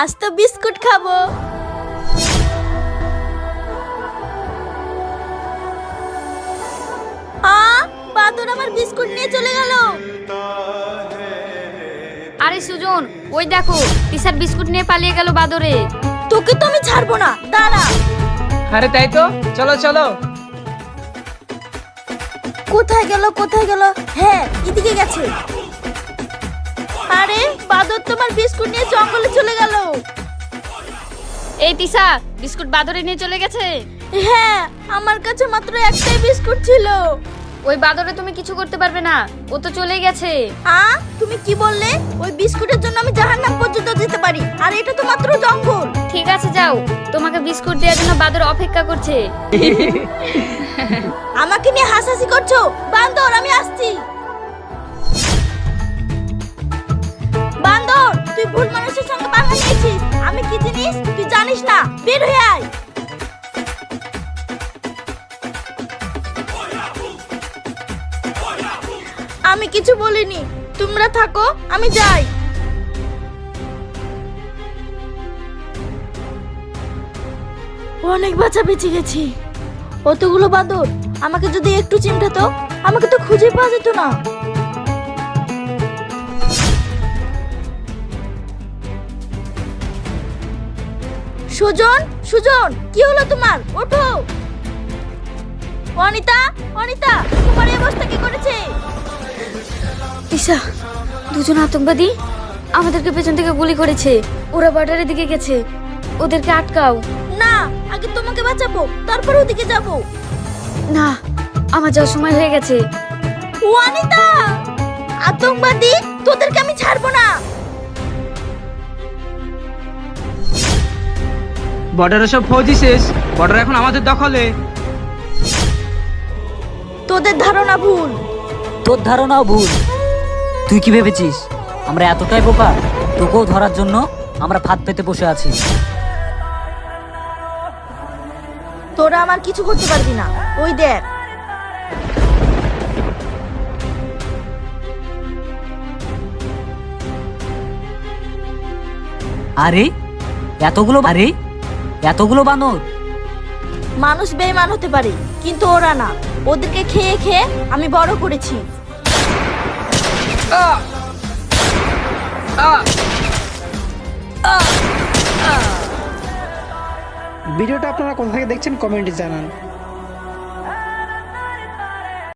আজ তো বিস্কুট খাবো। বাদর আমার বিস্কুট নিয়ে চলে গেল। আরে সুজন, ওই দেখো তিশার বিস্কুট নিয়ে পালিয়ে গেল বাদরে। তোকে তো আমি ছাড়বো না, দাঁড়া। আরে তাই তো, চলো চলো। কোথায় গেল কোথায় গেল? হ্যাঁ, এদিকে গেছে। আরে বাদর তোমার বিস্কুট নিয়ে জঙ্গলে চলে গেল। এই তিশা, বিস্কুট বাদরে নিয়ে চলে গেছে। হ্যাঁ, আমার কাছে মাত্র একটাই বিস্কুট ছিল। ওই বাদরে তুমি কিছু করতে পারবে না, ও তো চলে গেছে। তুমি কি বললে? ওই বিস্কুটের জন্য আমি জাহান্নাম পর্যন্ত যেতে পারি, আর এটা তো মাত্র জঙ্গল। ঠিক আছে যাও, তোমাকে বিস্কুট দেওয়ার জন্য বাদর অপেক্ষা করছে। আমাকে নিয়ে হাসাহাসি করছো? বান্দর, আমি আসছি। বান্দর, তুই ভুল মানুষের সঙ্গে পাঙ্গা নিয়েছিস। আমি কি জিনিস তুই জানিস না, বের হয়ে আয়। আমি কিছু বলিনি, তোমরা থাকো, আমি যাই। অনেক বাঁচা বেঁচে গেছি। অতগুলো বাঁদর আমাকে যদি একটু চিমটাতো, আমাকে তো খুঁজে পাওয়া যেত না। সুজন, সুজন, কি হলো তোমার? ওঠো। অনিতা, অনিতা, তোমার এই অবস্থা কি করেছে? তিশা, দুজন আতঙ্কবাদী আমাদেরকে পেছন থেকে গুলি করেছে। ওরা বর্ডারের দিকে গেছে, ওদেরকে আটকাও। না, আগে তোমাকে বাঁচাবো, তারপর ওদিকে যাব। না, আমার যাওয়ার সময় হয়ে গেছে। অনিতা, আতঙ্কবাদী, তোদেরকে আমি ছাড়বো না। বর্ডারে সব ফৌজি শেষ, বর্ডার এখন আমাদের দখলে। তোদের ধারণা ভুল। তোর ধারণাও ভুল। তুই কি ভেবেছিস আমরা এতটাই বোকা? তোকেও ধরার জন্য আমরা ফাঁদ পেতে বসে আছি। তোরা আমার কিছু করতে পারবি না। ওই দেখ। আরে এতগুলো বানর। মানুষ বেঈমান হতে পারে, কিন্তু ওরা না। ওদেরকে খেয়ে খেয়ে আমি বড় করেছি। ভিডিওটা আপনারা কোথা থেকে দেখছেন কমেন্টে জানান।